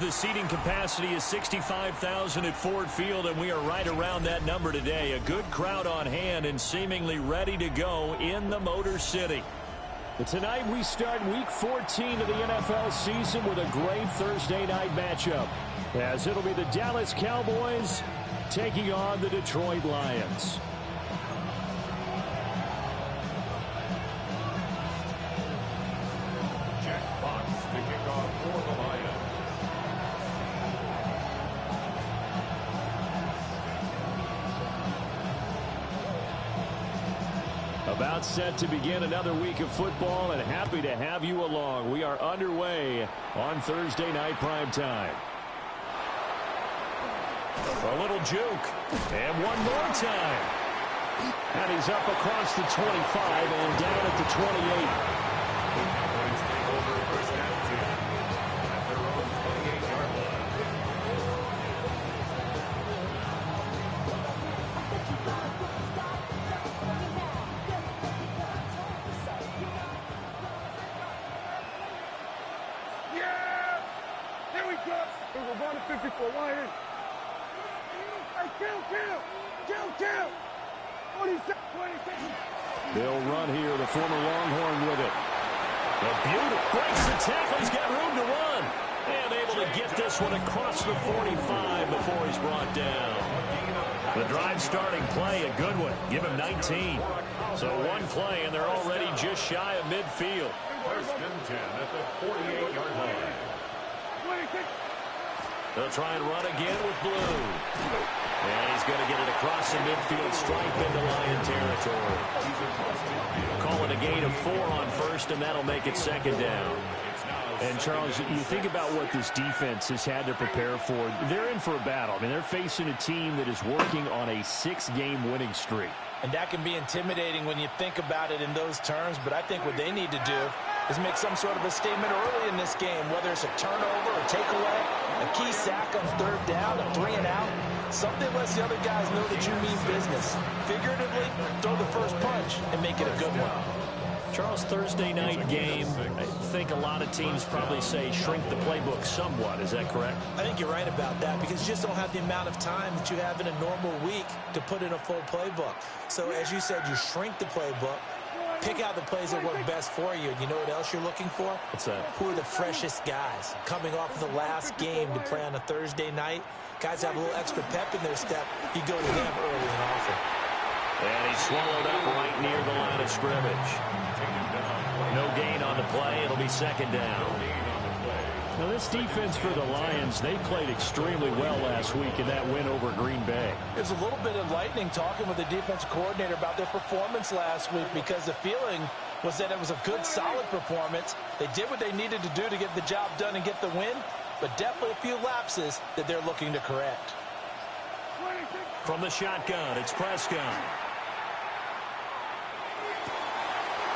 The seating capacity is 65,000 at Ford Field, and we are right around that number today. A good crowd on hand and seemingly ready to go in the Motor City. Tonight we start Week 14 of the NFL season with a great Thursday night matchup, as it'll be the Dallas Cowboys taking on the Detroit Lions. About set to begin another week of football, and happy to have you along. We are underway on Thursday night primetime. A little juke, and one more time. And he's up across the 25 and down at the 28. They'll run here, the former Longhorn with it. A beauty, breaks the tackle, he's got room to run. And able to get this one across the 45 before he's brought down. The drive starting play, a good one. Give him 19. So one play, and they're already just shy of midfield. First and 10 at the 48-yard line. They'll try and run again with Blue. And he's going to get it across the midfield stripe into Lion territory. Call it a gain of 4 on first, and that'll make it second down. And, Charles, you think about what this defense has had to prepare for. They're in for a battle. I mean, they're facing a team that is working on a 6-game winning streak. And that can be intimidating when you think about it in those terms, but I think what they need to do is make some sort of a statement early in this game, whether it's a turnover, a takeaway, a key sack on third down, a 3-and-out. Something lets the other guys know that you mean business. Figuratively, throw the first punch and make it a good one. Charles, Thursday night game, I think a lot of teams probably say shrink the playbook somewhat. Is that correct? I think you're right about that because you just don't have the amount of time that you have in a normal week to put in a full playbook. So, as you said, you shrink the playbook, pick out the plays that work best for you. You know what else you're looking for? What's that? Who are the freshest guys coming off of the last game to play on a Thursday night? Guys have a little extra pep in their step. You go to them early and often. And he's swallowed up right near the line of scrimmage. No gain on the play. It'll be second down. Now, this defense for the Lions, they played extremely well last week in that win over Green Bay. It's a little bit enlightening talking with the defense coordinator about their performance last week because the feeling was that it was a good, solid performance. They did what they needed to do to get the job done and get the win, but definitely a few lapses that they're looking to correct. From the shotgun, it's Prescott.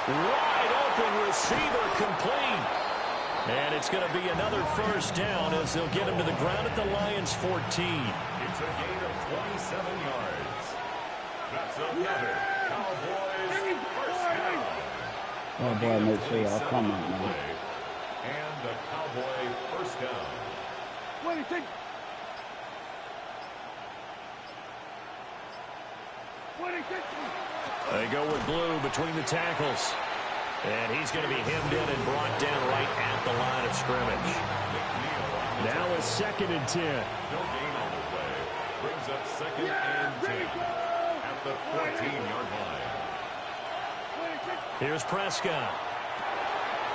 Wide open receiver, complete. And it's going to be another first down as they'll get him to the ground at the Lions 14. It's a gain of 27 yards. That's another Cowboys first down. Oh, boy, make sure y'all come on, man. And the Cowboy first down. What do you think? What do you think? They go with Blue between the tackles. And he's going to be hemmed in and brought down right at the line of scrimmage. Now a second and 10. No gain on the play. Brings up second and 10 at the 14-yard line. Here's Prescott.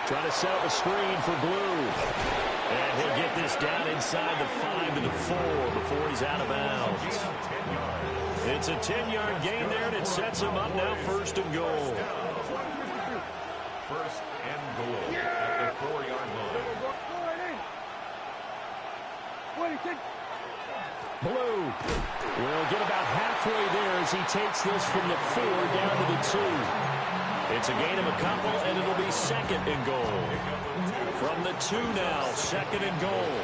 Trying to set up a screen for Blue. And he'll get this down inside the 5 to the 4 before he's out of bounds. It's a 10-yard gain there, and it sets him up now first and goal. First and goal at the 4-yard line. Blue will get about halfway there as he takes this from the 4 down to the 2. It's a gain of a couple, and it'll be second and goal. From the 2 now, second and goal.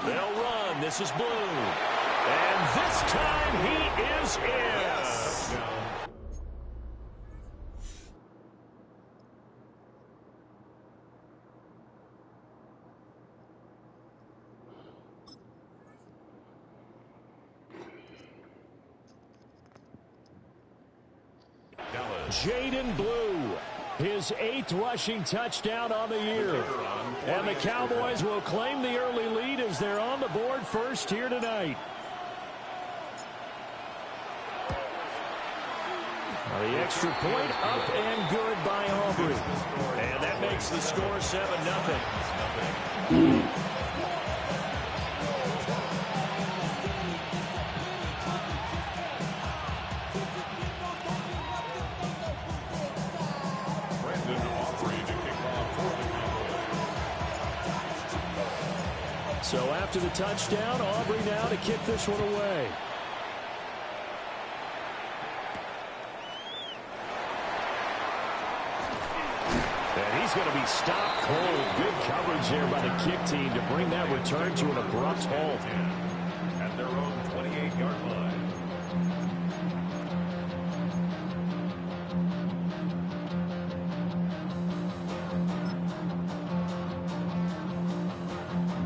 They'll run. This is Blue. And this time he is in. Jaden Blue, his 8th rushing touchdown on the year. And the Cowboys will claim the early lead as they're on the board first here tonight. The extra point up and good by Aubrey. And that makes the score 7-0. So after the touchdown, Aubrey now to kick this one away. And he's going to be stopped cold. Good coverage there by the kick team to bring that return to an abrupt halt. At their own 28-yard line.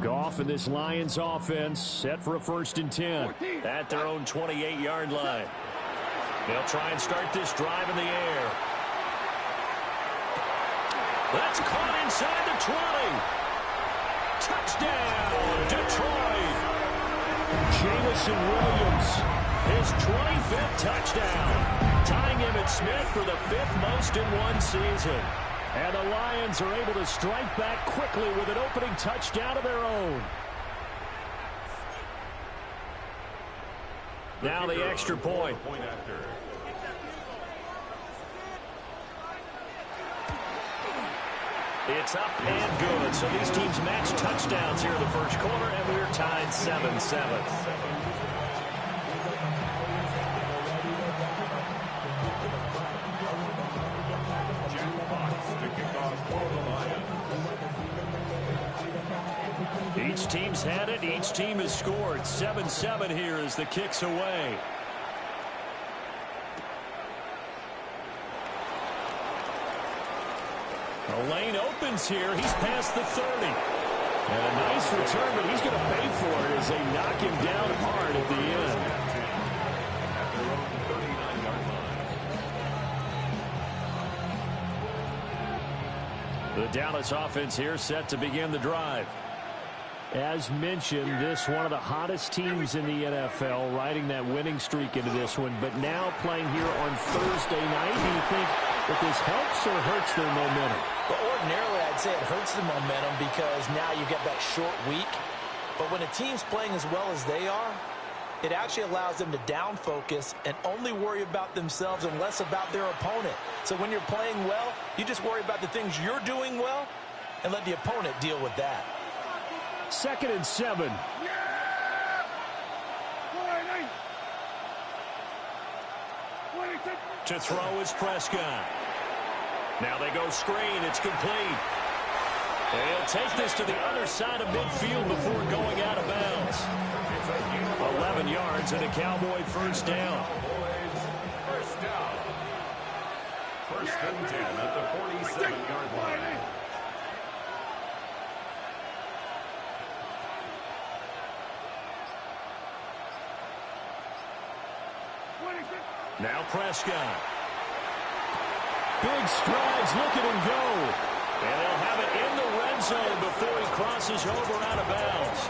Goff and this Lions offense set for a 1st and 10 at their own 28-yard line. They'll try and start this drive in the air. That's caught inside the 20. Touchdown, Detroit. Jamison Williams, his 25th touchdown, tying Emmitt Smith for the 5th most in one season. And the Lions are able to strike back quickly with an opening touchdown of their own. Now the extra point. It's up and good. So these teams match touchdowns here in the first quarter, and we're tied 7-7. Each team's had it. Each team has scored. 7-7 here as the kick's away. The lane opens here. He's past the 30. And a nice return, but he's going to pay for it as they knock him down hard at the end. The Dallas offense here set to begin the drive. As mentioned, this one of the hottest teams in the NFL, riding that winning streak into this one, but now playing here on Thursday night. Do you think that this helps or hurts their momentum? Well, ordinarily, I'd say it hurts the momentum because now you get that short week. But when a team's playing as well as they are, it actually allows them to down focus and only worry about themselves and less about their opponent. So when you're playing well, you just worry about the things you're doing well and let the opponent deal with that. 2nd and 7. To throw is Prescott. Now they go screen. It's complete. They'll take this to the other side of midfield before going out of bounds. 11 yards and a Cowboy first down. First down. 1st and 10 at the 47-yard line. Now Prescott. Big strides, look at him go. And they'll have it in the red zone before he crosses over out of bounds.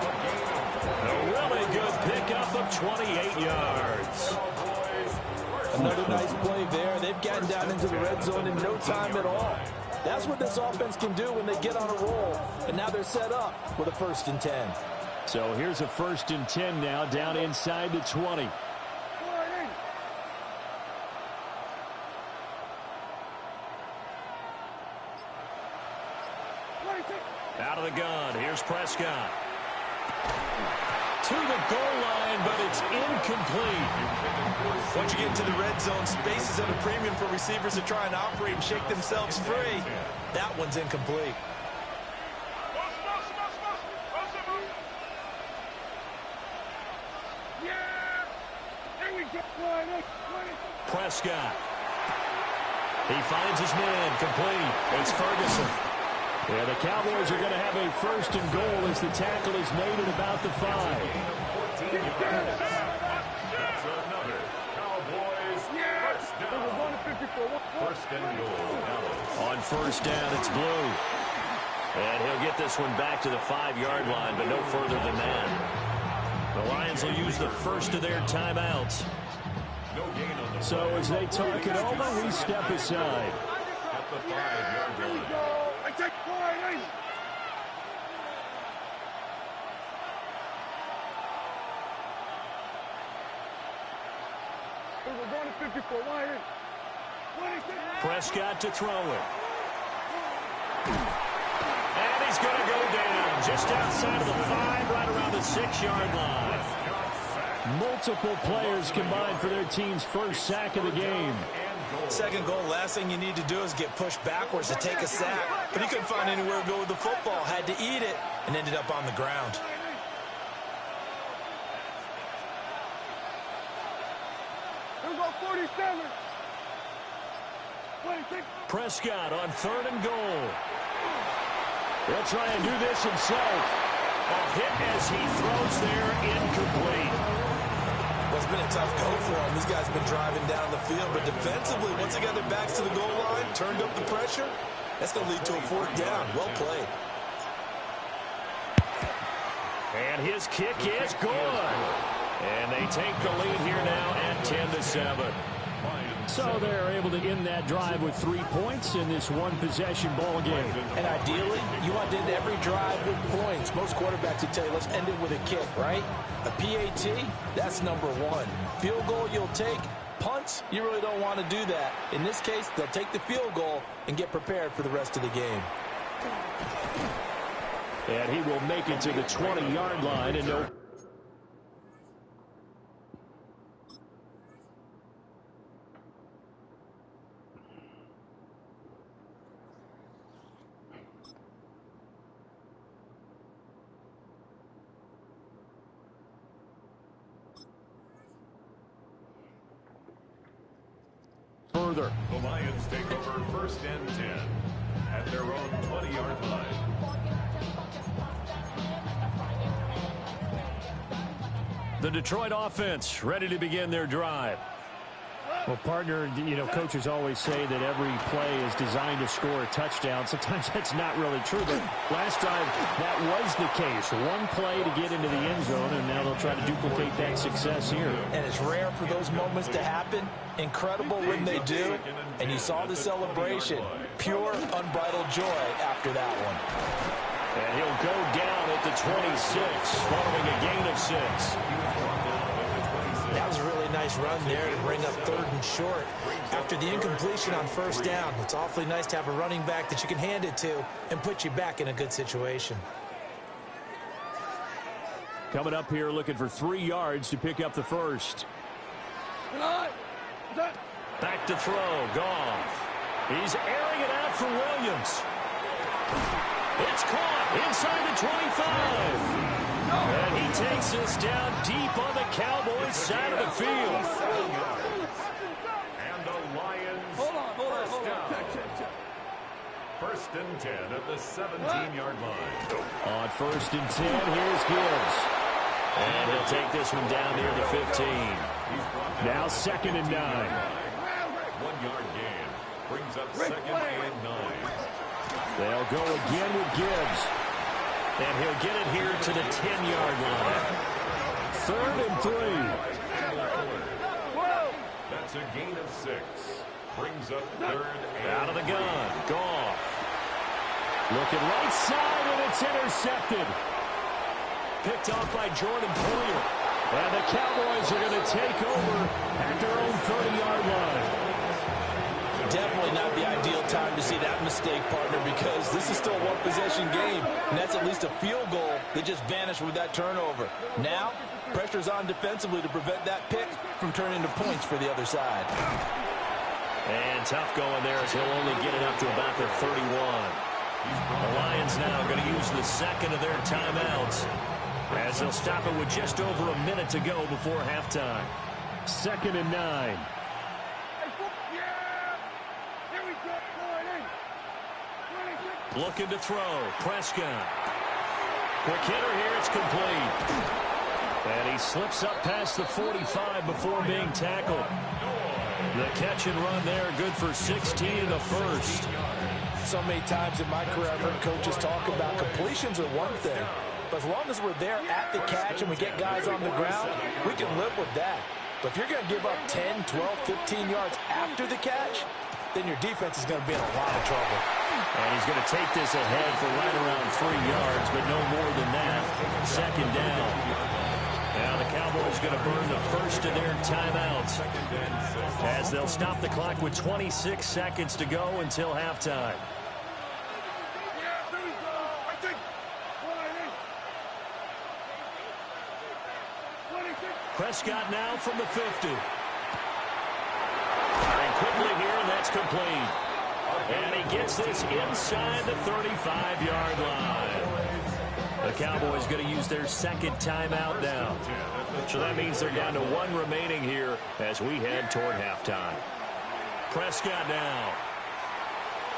A really good pickup of 28 yards. Another nice play there. They've gotten down into the red zone in no time at all. That's what this offense can do when they get on a roll. And now they're set up with a 1st and 10. So here's a 1st and 10 now down inside the 20. Out of the gun. Here's Prescott. To the goal line, but it's incomplete. Once you get into the red zone, space is at a premium for receivers to try and operate and shake themselves free. That one's incomplete. Prescott. He finds his man. Complete. It's Ferguson. Yeah, the Cowboys are going to have a 1st and goal as the tackle is made at about the 5. That's another Cowboys first down. First and goal, Dallas. On first down, it's Blue. And he'll get this one back to the 5-yard line, but no further than that. The Lions will use the first of their timeouts. No gain on the So as they talk it over, we step aside. at the 5-yard line. I take 480. We're going to 54. Why in? Prescott to throw it. And he's going to go down just outside of the 5, right around the 6-yard line. Multiple players combined for their team's first sack of the game. Second goal, last thing you need to do is get pushed backwards to take a sack. But he couldn't find anywhere to go with the football. Had to eat it and ended up on the ground. Here we go, 47. Prescott on 3rd and goal. He'll try and do this himself. A hit as he throws there, incomplete. Well, it's been a tough go for him. These guys have been driving down the field, but defensively, once they got their backs to the goal line, turned up the pressure, that's going to lead to a 4th down. Well played. And his kick is good. And they take the lead here now at 10-7. So they're able to end that drive with 3 points in this one-possession ball game. And ideally, you want to end every drive with points. Most quarterbacks would tell you, let's end it with a kick, right? A PAT, that's number 1. Field goal you'll take. Punts, you really don't want to do that. In this case, they'll take the field goal and get prepared for the rest of the game. And he will make it to the 20-yard line and no. Further. The Lions take over 1st and 10 at their own 20-yard line. The Detroit offense ready to begin their drive. Well, partner, you know, coaches always say that every play is designed to score a touchdown. Sometimes that's not really true, but last drive that was the case. One play to get into the end zone, and now they'll try to duplicate that success here. And it's rare for those moments to happen. Incredible when they do. And you saw the celebration. Pure, unbridled joy after that one. And he'll go down at the 26, following a gain of 6. That was a really nice run there to bring up 3rd and short. After the incompletion on 1st down, it's awfully nice to have a running back that you can hand it to and put you back in a good situation. Coming up here looking for 3 yards to pick up the first. Back to throw, Goff. He's airing it out for Williams. It's caught inside the 25. And he takes us down deep on the Cowboys side of the field. And the Lions first down. 1st and 10 at the 17-yard line. On 1st and 10, here's Gibbs. And he'll take this one down near the 15. Now 2nd and 9. 1-yard gain brings up 2nd and 9. They'll go again with Gibbs. And he'll get it here to the 10-yard line. 3rd and 3. That's a gain of 6. Brings up 3rd and Out of the gun, Goff. Looking right side, and it's intercepted. Picked off by Jordan Poyer. And the Cowboys are going to take over at their own 30-yard line. Definitely not the ideal time to see that mistake, partner, because this is still a one-possession game, and that's at least a field goal that just vanished with that turnover. Now, pressure's on defensively to prevent that pick from turning into points for the other side. And tough going there as he'll only get it up to about the 31. The Lions now are going to use the 2nd of their timeouts as they'll stop it with just over a minute to go before halftime. 2nd and 9. Looking to throw. Prescott. Quick hitter here. It's complete. And he slips up past the 45 before being tackled. The catch and run there, good for 16 in the first. So many times in my career, I've heard coaches talk about completions are one thing, but as long as we're there at the catch and we get guys on the ground, we can live with that. But if you're going to give up 10, 12, 15 yards after the catch, then your defense is going to be in a lot of trouble. And he's going to take this ahead for right around 3 yards, but no more than that. Second down. Now the Cowboys going to burn the first of their timeouts as they'll stop the clock with 26 seconds to go until halftime. Prescott now from the 50. Firing quickly here, and that's complete. And he gets this inside the 35-yard line. The Cowboys going to use their second timeout now. So that means they're down to 1 remaining here as we head toward halftime. Prescott now.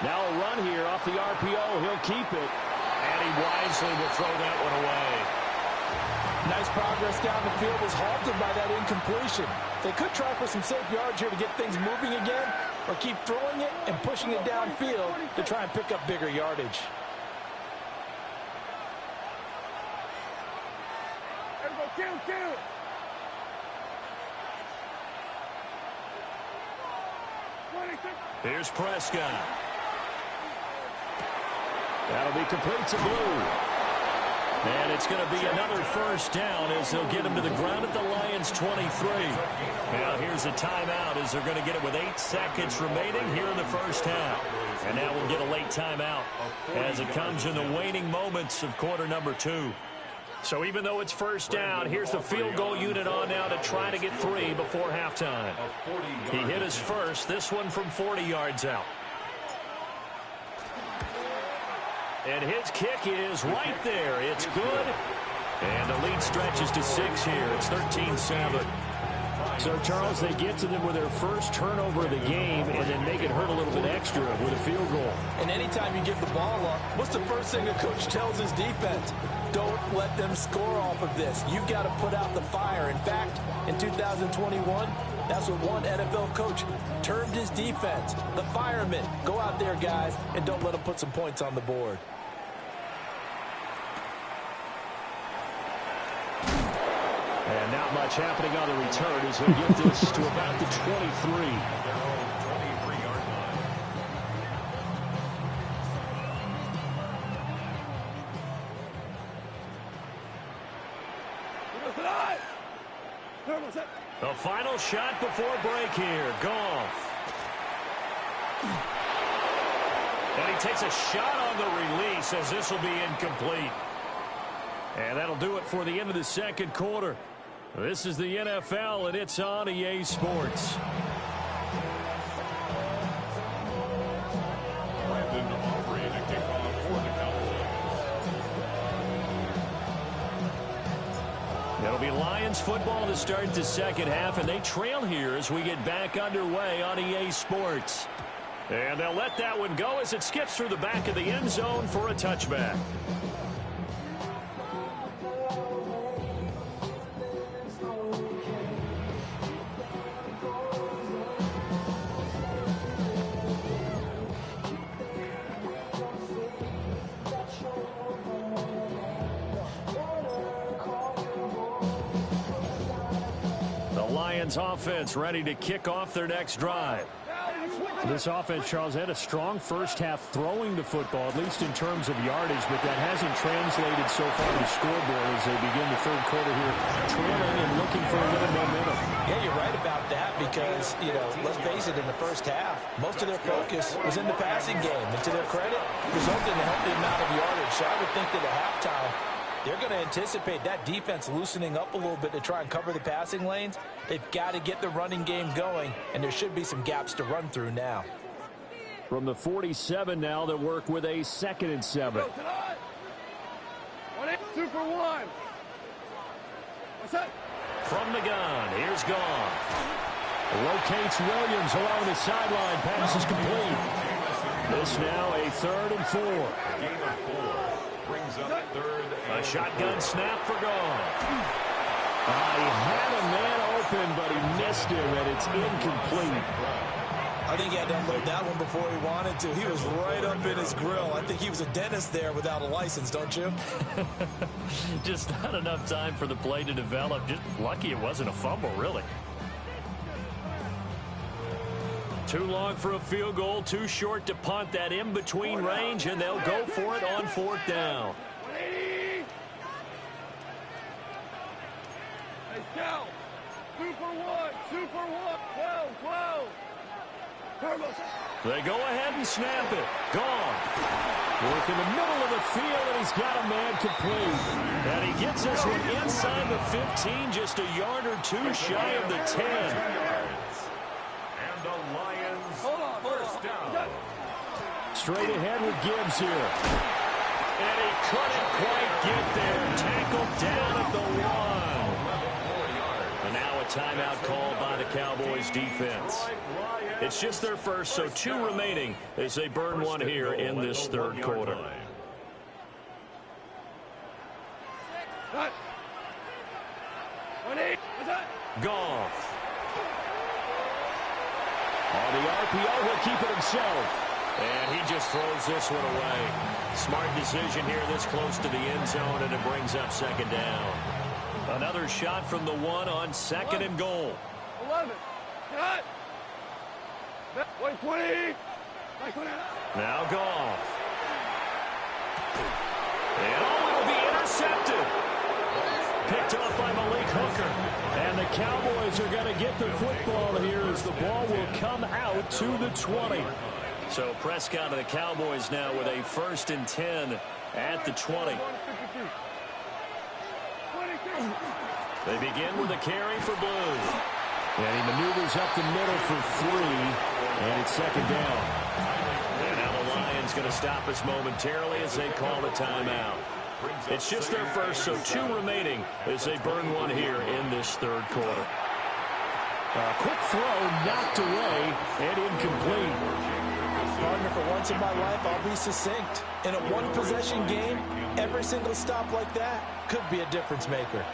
Now a run here off the RPO. He'll keep it. And he wisely will throw that one away. Nice progress down the field was halted by that incompletion. They could try for some safe yards here to get things moving again, or keep throwing it and pushing it downfield to try and pick up bigger yardage. Kill. Here's Prescott. That'll be complete to Blue. And it's going to be another first down as they'll get him to the ground at the Lions' 23. Now here's a timeout as they're going to get it with 8 seconds remaining here in the first half. And now we'll get a late timeout as it comes in the waning moments of quarter number 2. So even though it's first down, here's the field goal unit on now to try to get 3 before halftime. He hit his first, this one from 40 yards out. And his kick is right there. It's good. And the lead stretches to 6 here. It's 13-7. So, Charles, they get to them with their first turnover of the game and then make it hurt a little bit extra with a field goal. And anytime you give the ball up, what's the first thing a coach tells his defense? Don't let them score off of this. You've got to put out the fire. In fact, in 2021, that's what one NFL coach termed his defense. The firemen. Go out there, guys, and don't let them put some points on the board. And not much happening on the return as they get this to about the 23. The final shot before break here. Goff. And he takes a shot on the release as this will be incomplete. And that'll do it for the end of the second quarter. This is the NFL, and it's on EA Sports. It'll be Lions football to start the second half, and they trail here as we get back underway on EA Sports. And they'll let that one go as it skips through the back of the end zone for a touchback. Offense ready to kick off their next drive. This offense, Charles, had a strong first half throwing the football, at least in terms of yardage, but that hasn't translated so far to the scoreboard as they begin the third quarter here, trailing and looking for a little momentum. Yeah, you're right about that because, you know, let's face it, in the first half, most of their focus was in the passing game. And to their credit, resulted in a healthy amount of yardage. So I would think that at halftime, they're going to anticipate that defense loosening up a little bit to try and cover the passing lanes. They've got to get the running game going, and there should be some gaps to run through now. From the 47 now, they work with a 2nd and 7. 2 for 1. What's that? From the gun, here's Goff. Locates Williams along the sideline. Pass is complete. This now a 3rd and 4. Gain of 4 brings up 3rd and A shotgun snap for Goff. He had a man open, but he missed him, and it's incomplete. I think he had to unload that one before he wanted to. He was right up in his grill. I think he was a dentist there without a license, don't you? Just not enough time for the play to develop. Just lucky it wasn't a fumble, really. Too long for a field goal, too short to punt. That in-between range, and they'll go for it on 4th down. Hey, Cal. Super 1. 12. They go ahead and snap it. Gone. Work in the middle of the field, and he's got a man complete. And he gets this one inside the 15, just a yard or two shy of the 10. And the Lions first down. Straight ahead with Gibbs here. And he couldn't quite get there. Tackled down at the 1. And now a timeout called by the Cowboys defense. It's just their first, so 2 remaining as they burn one here in this 3rd quarter. Goff. On the RPO, he'll keep it himself. And he just throws this one away. Smart decision here this close to the end zone, and it brings up 2nd down. Another shot from the 1 on 2nd and goal. 11. Cut. 20. Now Goff. And it'll be intercepted. Picked up by Malik Hooker. And the Cowboys are going to get the football here as the ball will come out to the 20. So Prescott and the Cowboys now with a 1st and 10 at the 20. They begin with a carry for Blue. And he maneuvers up the middle for 3, and it's 2nd down. And now the Lions going to stop us momentarily as they call a timeout. It's just their first, so 2 remaining as they burn one here in this 3rd quarter. A quick throw knocked away and incomplete. Partner, for once in my life, I'll be succinct. In a one-possession game, every single stop like that could be a difference maker.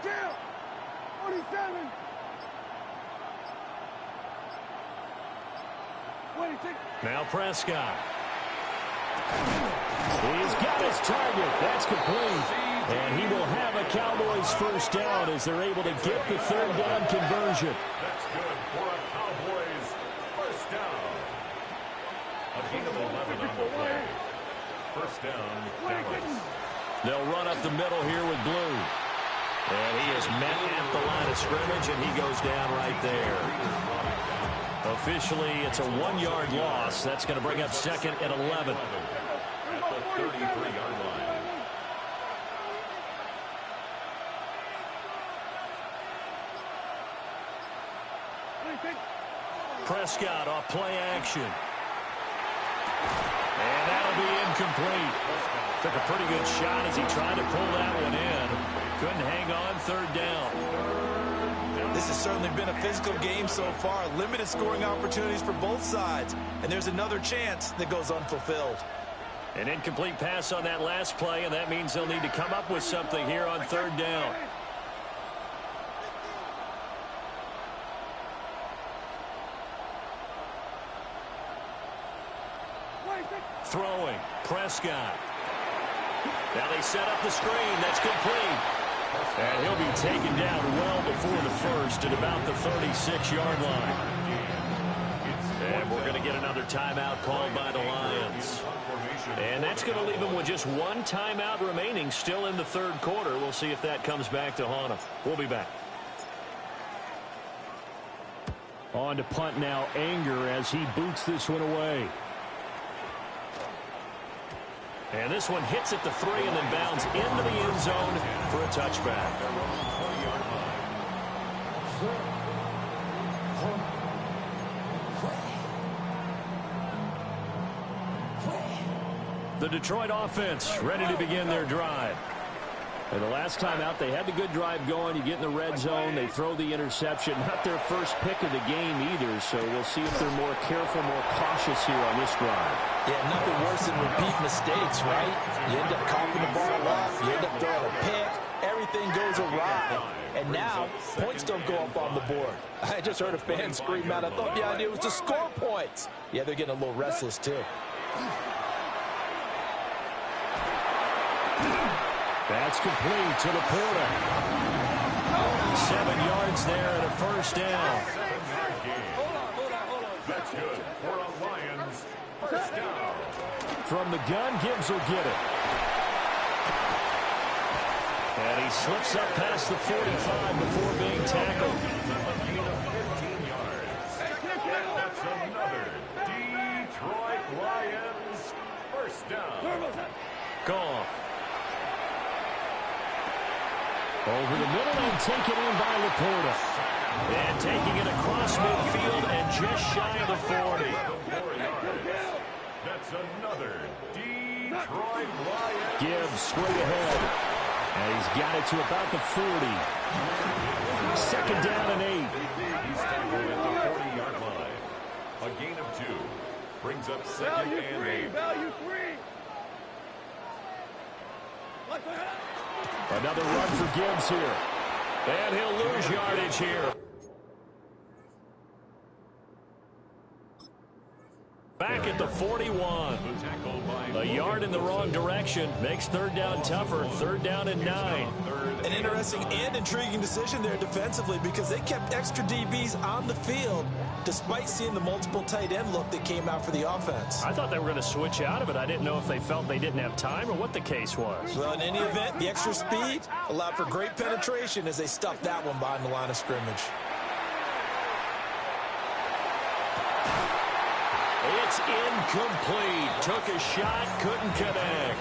Kill. 47. 26. Now Prescott. He's got his target. That's complete. And he will have a Cowboys 1st down as they're able to get the 3rd down conversion. That's good for a Cowboys 1st down. A gain of 11 on the play. 1st down, Dallas. They'll run up the middle here with Blue. And he is met at the line of scrimmage, and he goes down right there. Officially, it's a 1-yard loss. That's going to bring up 2nd and 11. At the 33-yard line. Prescott off play action. And that'll be incomplete. Took a pretty good shot as he tried to pull that one in. Couldn't hang on 3rd down. This has certainly been a physical game so far. Limited scoring opportunities for both sides. And there's another chance that goes unfulfilled. An incomplete pass on that last play, and that means they'll need to come up with something here on 3rd down. Throwing. Prescott. Now they set up the screen. That's complete. And he'll be taken down well before the 1st at about the 36-yard line. And we're going to get another timeout called by the Lions. And that's going to leave them with just 1 timeout remaining still in the 3rd quarter. We'll see if that comes back to haunt them. We'll be back. On to punt now, Anger, as he boots this one away. And this one hits at the 3 and then bounds into the end zone for a touchback. The Detroit offense ready to begin their drive. And the last time out, they had the good drive going. You get in the red zone, they throw the interception. Not their first pick of the game either, so we'll see if they're more careful, more cautious here on this drive. Yeah, nothing worse than repeat mistakes, right? You end up coughing the ball up, you end up throwing a pick, everything goes awry. And now, points don't go up on the board. I just heard a fan scream out, I thought the idea was to score points. Yeah, they're getting a little restless, too. That's complete to Laporta. 7 yards there and a first down. That's good for the Lions. First down. From the gun, Gibbs will get it. And he slips up past the 45 before being tackled. A gain of 15 yards. That's another Detroit Lions first down. Goff. Over the middle and taken in by Laporta. And taking it across midfield and just shy of the 40. That's another Detroit Lions. Gibbs straight ahead. And he's got it to about the 40. Second down and 8. He's tackled at the 40-yard line. A gain of 2. Brings up second and 8. Value 3. Another run for Gibbs here. And he'll lose yardage here. Back at the 41. A yard in the wrong direction. Makes third down tougher. Third down and 9. An interesting and intriguing decision there defensively because they kept extra DBs on the field despite seeing the multiple tight end look that came out for the offense. I thought they were going to switch out of it. I didn't know if they felt they didn't have time or what the case was. Well, in any event, the extra speed allowed for great penetration as they stuffed that one behind the line of scrimmage. It's incomplete. Took a shot, couldn't connect.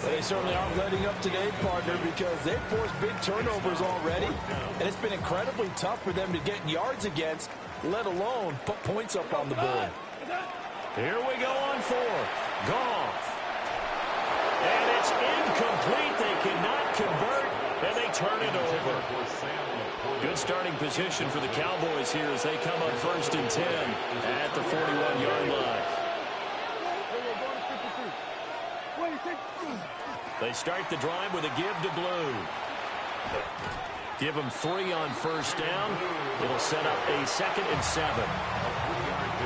They certainly aren't letting up today, partner, because they've forced big turnovers already, and it's been incredibly tough for them to get yards against, let alone put points up on the board. Here we go on fourth. Goff. And it's incomplete. They cannot convert, and they turn it over. Good starting position for the Cowboys here as they come up first and 10 at the 41-yard line. They start the drive with a give to Blue. Give them 3 on first down. It'll set up a second and 7.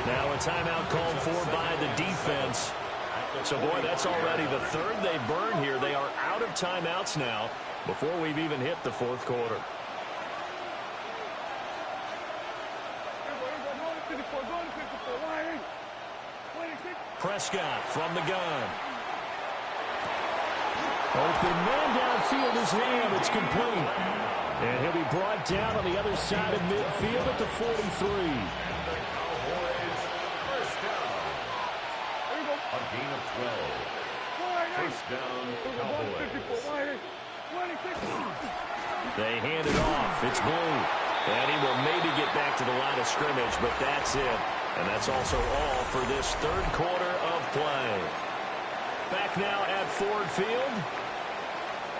Now a timeout called for by the defense. So, boy, that's already the third they've burned here. They are out of timeouts now before we've even hit the fourth quarter. Prescott from the gun. Open man downfield is Lamb. It's complete. And he'll be brought down on the other side of midfield at the 43. Cowboys first down. A gain of 12. First down, Cowboys. They hand it off. It's Blue. And he will maybe get back to the line of scrimmage, but that's it. And that's also all for this third quarter of play. Back now at Ford Field.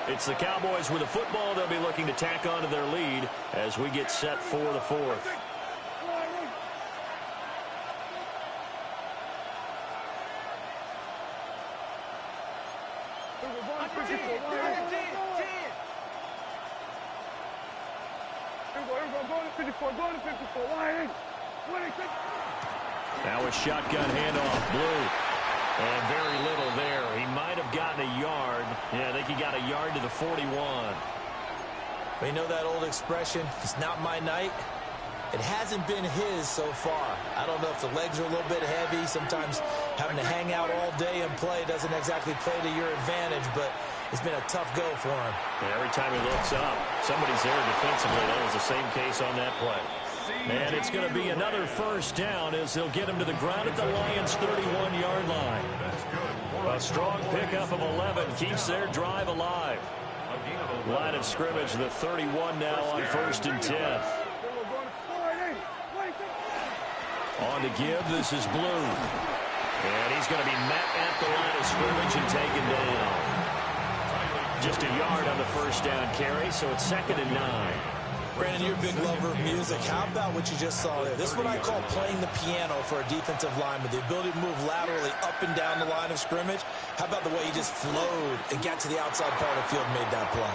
It's the Cowboys with the football. They'll be looking to tack on to their lead as we get set for the fourth. Now a shotgun handoff, Blue. And very little there. He might have gotten a yard. Yeah, I think he got a yard to the 41. We know that old expression, it's not my night. It hasn't been his so far. I don't know if the legs are a little bit heavy. Sometimes having to hang out all day and play doesn't exactly play to your advantage, but it's been a tough go for him. Yeah, every time he looks up, somebody's there defensively. That was the same case on that play. And it's going to be another first down as they'll get him to the ground at the Lions' 31-yard line. A strong pickup of 11 keeps their drive alive. Line of scrimmage, the 31 now on first and 10. On to give, this is Blue. And he's going to be met at the line of scrimmage and taken down. Just a yard on the first down carry, so it's 2nd and 9. Brandon, you're a big lover of music. How about what you just saw there? This is what I call playing the piano for a defensive lineman. The ability to move laterally up and down the line of scrimmage. How about the way he just flowed and got to the outside part of the field and made that play?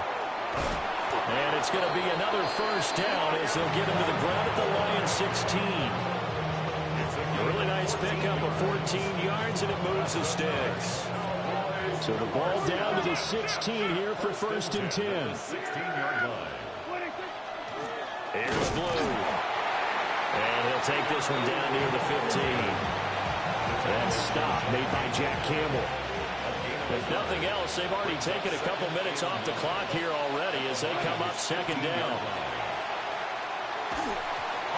And it's going to be another first down as he'll get him to the ground at the Lions 16. A really nice pickup of 14 yards, and it moves the sticks. So the ball down to the 16 here for 1st and 10. 16-yard line. Here's Blue. And he'll take this one down near the 15. And stop made by Jack Campbell. If nothing else, they've already taken a couple minutes off the clock here already as they come up 2nd down.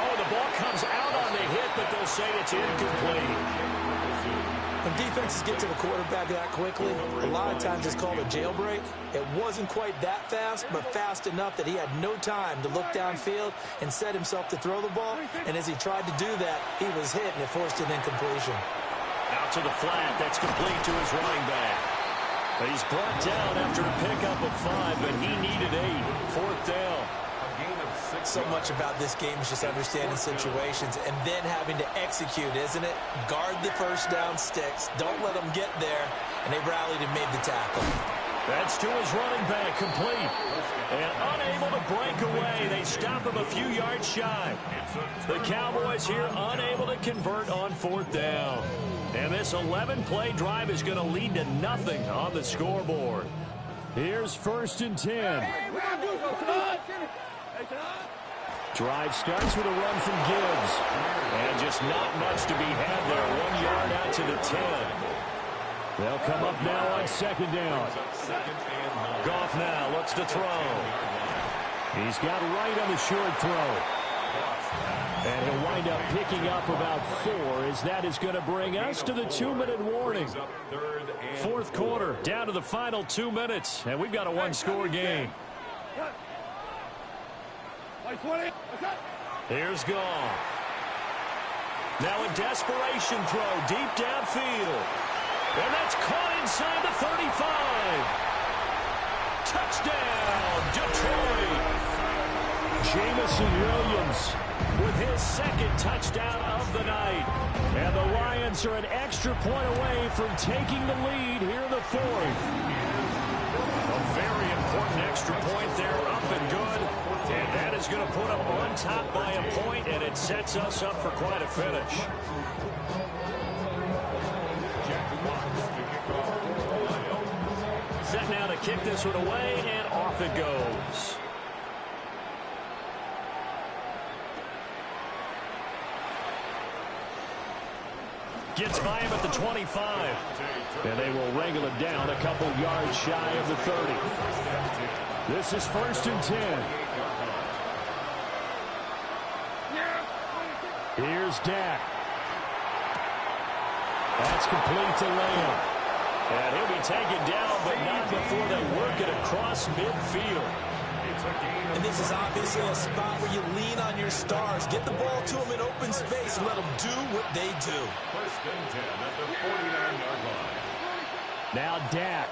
Oh, the ball comes out on the hit, but they'll say it's incomplete. When defenses get to the quarterback that quickly, a lot of times it's called a jailbreak. It wasn't quite that fast, but fast enough that he had no time to look downfield and set himself to throw the ball. And as he tried to do that, he was hit, and it forced an incompletion. Out to the flat. That's complete to his running back. He's brought down after a pickup of 5, but he needed 8. 4th down. So much about this game is just understanding situations and then having to execute, isn't it? Guard the first down sticks. Don't let them get there. And they rallied and made the tackle. That's to his running back, complete. And unable to break away. They stop him a few yards shy. The Cowboys here unable to convert on 4th down. And this 11-play drive is going to lead to nothing on the scoreboard. Here's 1st and 10. Drive starts with a run from Gibbs. And just not much to be had there. 1 yard out to the 10. They'll come up now on 2nd down. Goff now looks to throw. He's got right on the short throw. And he'll wind up picking up about 4 as that is going to bring us to the 2-minute warning. 4th quarter, down to the final 2 minutes. And we've got a 1-score game. Here's Goff. Now a desperation throw deep downfield. And that's caught inside the 35. Touchdown, Detroit. Jamison Williams with his 2nd touchdown of the night. And the Lions are an extra point away from taking the lead here in the 4th. A very important extra point there, up and good. And that is going to put them on top by a point, and it sets us up for quite a finish. Set now to kick this one away, and off it goes. Gets by him at the 25. And they will wrangle him down a couple yards shy of the 30. This is 1st and 10. Here's Dak. That's complete to Lamb. And he'll be taken down, but not before they work it across midfield. And this is obviously a spot where you lean on your stars. Get the ball to them in open space and let them do what they do. 1st and 10 at the 49-yard line. Now Dak.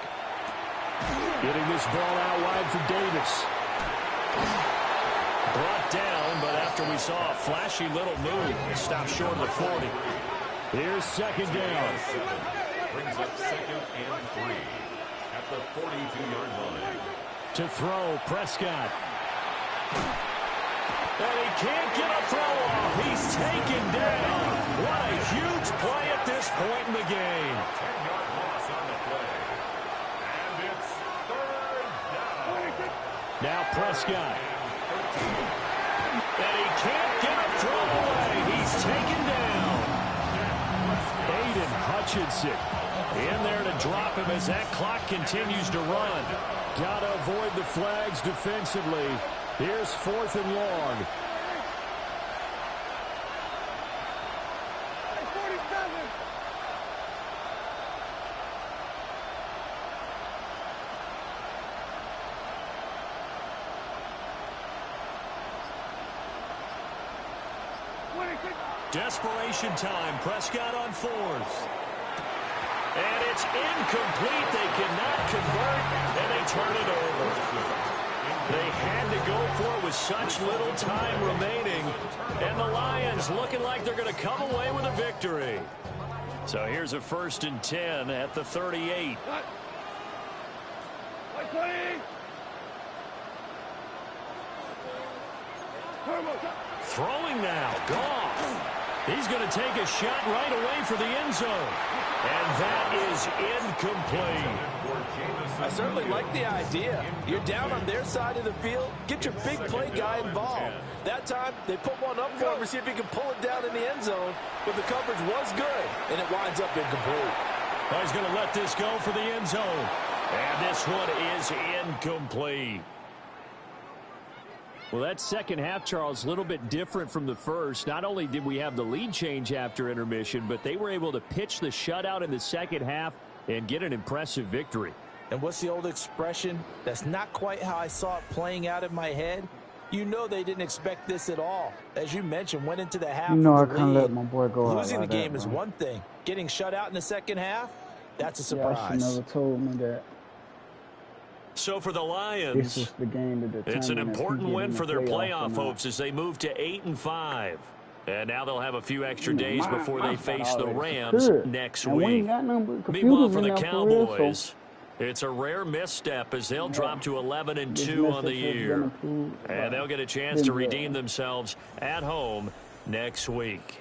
Getting this ball out wide for Davis. Brought down, but after we saw a flashy little move, stopped short of the 40. Here's 2nd down. Brings up 2nd and 3 at the 42-yard line. To throw, Prescott. And he can't get a throw off. He's taken down. What a huge play at this point in the game. 10-yard loss on the play. And it's 3rd down. Now Prescott. And he can't get a throw away. He's taken down. Aiden Hutchinson in there to drop him as that clock continues to run. Got to avoid the flags defensively. Here's 4th and long. Desperation time. Prescott on 4th. And it's incomplete. They cannot convert, and they turn it over. They had to go for it with such little time remaining. And the Lions looking like they're going to come away with a victory. So here's a 1st and 10 at the 38. Throwing now, Goff. He's going to take a shot right away for the end zone. And that is incomplete. I certainly like the idea. You're down on their side of the field. Get your big play guy involved. That time, they put one up for him to see if he can pull it down in the end zone. But the coverage was good, and it winds up incomplete. Oh, he's going to let this go for the end zone. And this one is incomplete. Well, that second half, Charles, a little bit different from the first. Not only did we have the lead change after intermission, but they were able to pitch the shutout in the second half and get an impressive victory. And what's the old expression? That's not quite how I saw it playing out in my head. You know they didn't expect this at all. As you mentioned, went into the half. You know I with the can't lead. let my boy go out Losing like the game that, is bro. one thing. Getting shut out in the second half, that's a Yeah, surprise. she never told me that. So for the This Lions, is the game to determine it's an if he important get win in the for their playoff or playoff not. hopes as they move to 8-5. And now they'll have a few extra days before they face the Rams next and we ain't week. got nothing but Meanwhile, computers for in the there for real, Cowboys, it's a rare misstep as they'll drop to 11-2 This on the message has year. been approved. And they'll get a chance to redeem themselves at home next week.